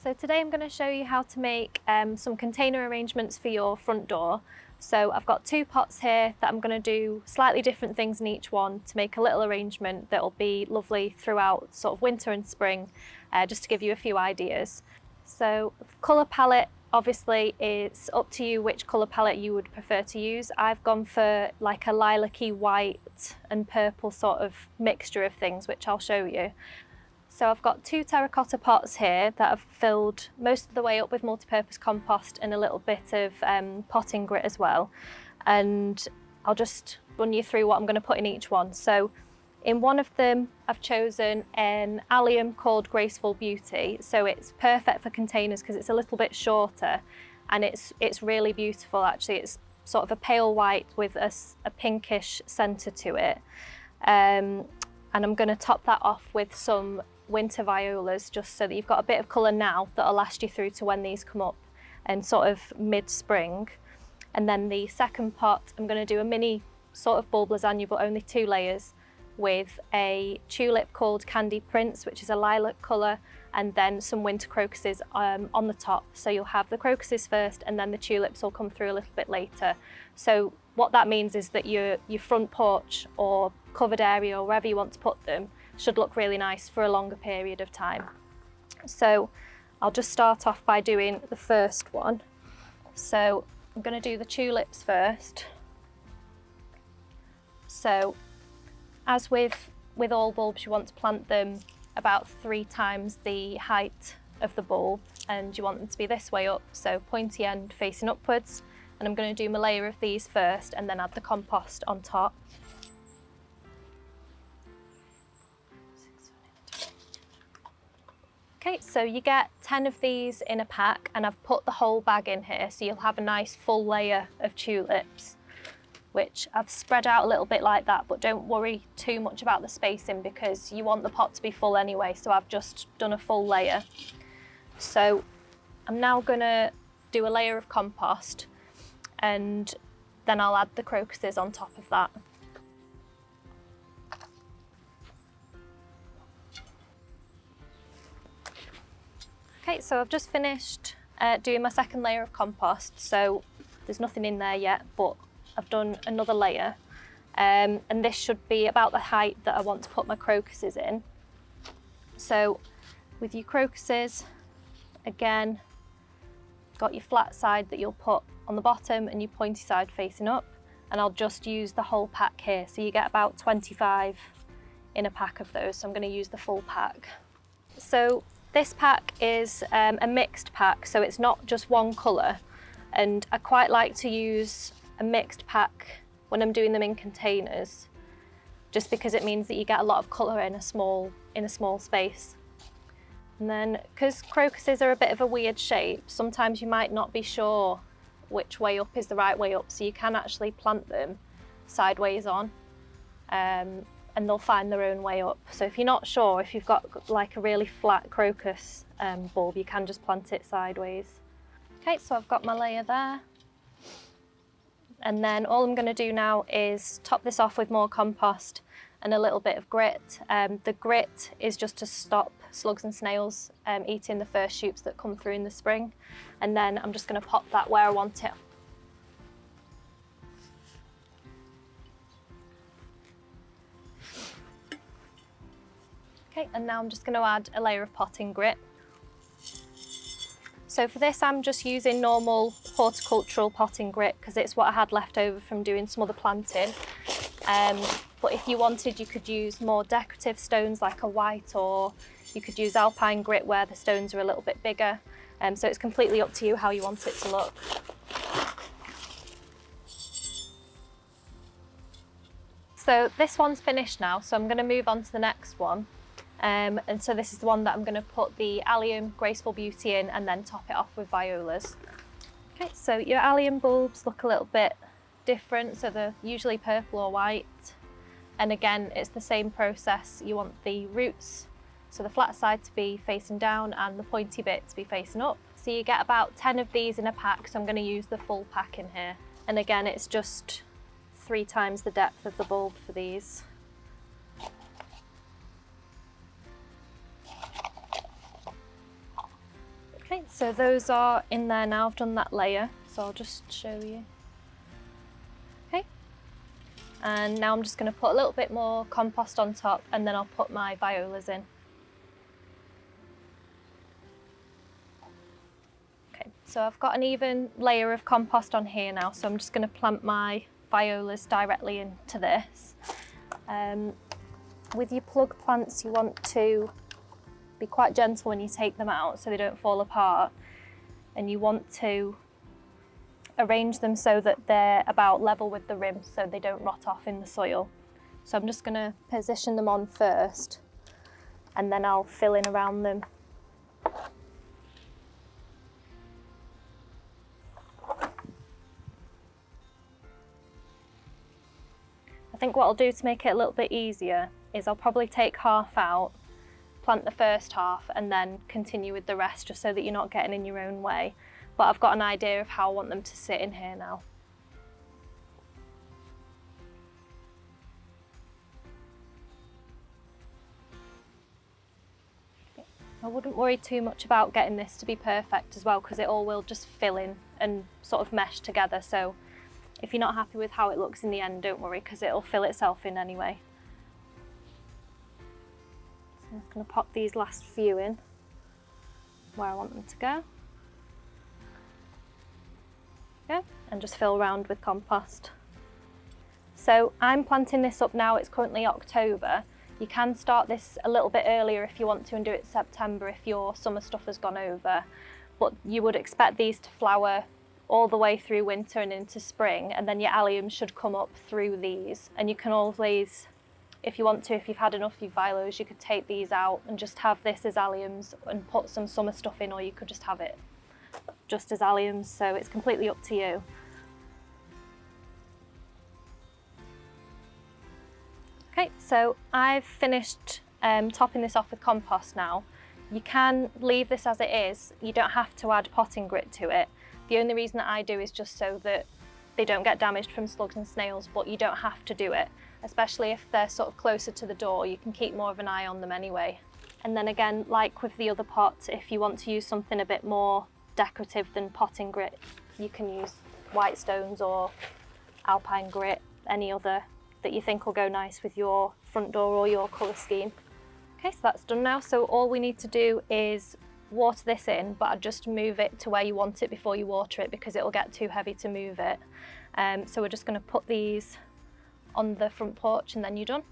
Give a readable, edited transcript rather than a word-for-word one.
So today I'm going to show you how to make some container arrangements for your front door. So I've got two pots here that I'm going to do slightly different things in each one to make a little arrangement that will be lovely throughout sort of winter and spring, just to give you a few ideas. So colour palette, obviously it's up to you which colour palette you would prefer to use. I've gone for like a lilac-y white and purple sort of mixture of things, which I'll show you. So I've got two terracotta pots here that I've filled most of the way up with multi-purpose compost and a little bit of potting grit as well. And I'll just run you through what I'm going to put in each one. So in one of them, I've chosen an allium called Graceful Beauty. So it's perfect for containers because it's a little bit shorter and it's really beautiful actually. It's sort of a pale white with a pinkish centre to it. And I'm going to top that off with some winter violas, just so that you've got a bit of colour now that'll last you through to when these come up and sort of mid-spring. And then the second pot, I'm going to do a mini sort of bulb lasagne, but only 2 layers, with a tulip called Candy Prince, which is a lilac colour, and then some winter crocuses on the top. So you'll have the crocuses first and then the tulips will come through a little bit later. So what that means is that your front porch or covered area or wherever you want to put them should look really nice for a longer period of time. So I'll just start off by doing the first one. So I'm going to do the tulips first. So as with all bulbs, you want to plant them about 3 times the height of the bulb, and you want them to be this way up, so pointy end facing upwards. And I'm going to do my layer of these first and then add the compost on top. Okay, so you get 10 of these in a pack, and I've put the whole bag in here, so you'll have a nice full layer of tulips, which I've spread out a little bit like that, but don't worry too much about the spacing because you want the pot to be full anyway, so I've just done a full layer. So I'm now going to do a layer of compost, and then I'll add the crocuses on top of that. Okay, so I've just finished doing my second layer of compost, so there's nothing in there yet, but I've done another layer, and this should be about the height that I want to put my crocuses in. So with your crocuses, again, got your flat side that you'll put on the bottom and your pointy side facing up, and I'll just use the whole pack here. So you get about 25 in a pack of those, so I'm going to use the full pack. So this pack is a mixed pack, so it's not just one colour, and I quite like to use a mixed pack when I'm doing them in containers, just because it means that you get a lot of colour in a small space. And then, because crocuses are a bit of a weird shape, sometimes you might not be sure which way up is the right way up, so you can actually plant them sideways on, and they'll find their own way up. So if you're not sure, if you've got like a really flat crocus bulb, you can just plant it sideways. Okay, so I've got my layer there. And then all I'm going to do now is top this off with more compost and a little bit of grit. The grit is just to stop slugs and snails eating the first shoots that come through in the spring. And then I'm just going to pop that where I want it. Okay, and now I'm just going to add a layer of potting grit. So for this, I'm just using normal horticultural potting grit because it's what I had left over from doing some other planting. But if you wanted, you could use more decorative stones like a white, or you could use alpine grit where the stones are a little bit bigger. So it's completely up to you how you want it to look. So this one's finished now, so I'm going to move on to the next one. And so this is the one that I'm going to put the Allium Graceful Beauty in and then top it off with violas. Okay, so your allium bulbs look a little bit different, so they're usually purple or white. And again, it's the same process. You want the roots, so the flat side to be facing down and the pointy bit to be facing up. So you get about 10 of these in a pack, so I'm going to use the full pack in here. And again, it's just 3 times the depth of the bulb for these. So those are in there now. I've done that layer, so I'll just show you. Okay. And now I'm just going to put a little bit more compost on top, and then I'll put my violas in. Okay, so I've got an even layer of compost on here now, so I'm just going to plant my violas directly into this. With your plug plants, you want to be quite gentle when you take them out so they don't fall apart, and you want to arrange them so that they're about level with the rim so they don't rot off in the soil. So I'm just going to position them on first, and then I'll fill in around them. I think what I'll do to make it a little bit easier is I'll probably take half out, plant the first half, and then continue with the rest, just so that you're not getting in your own way. But I've got an idea of how I want them to sit in here now. I wouldn't worry too much about getting this to be perfect as well, because it all will just fill in and sort of mesh together. So if you're not happy with how it looks in the end, don't worry, because it'll fill itself in anyway. So I'm just going to pop these last few in where I want them to go. Yeah, and just fill around with compost. So I'm planting this up now. It's currently October. You can start this a little bit earlier if you want to, and do it September if your summer stuff has gone over. But you would expect these to flower all the way through winter and into spring, and then your alliums should come up through these. And you can always, if you want to, if you've had enough of your violas, you could take these out and just have this as alliums and put some summer stuff in, or you could just have it just as alliums, so it's completely up to you. Okay, so I've finished topping this off with compost now. You can leave this as it is. You don't have to add potting grit to it. The only reason that I do is just so that they don't get damaged from slugs and snails, but you don't have to do it, especially if they're sort of closer to the door. You can keep more of an eye on them anyway. And then again, like with the other pots, if you want to use something a bit more decorative than potting grit, you can use white stones or alpine grit, any other that you think will go nice with your front door or your colour scheme. Okay, so that's done now. So all we need to do is water this in, but I'd just move it to where you want it before you water it, because it'll get too heavy to move it. So we're just going to put these on the front porch, and then you're done.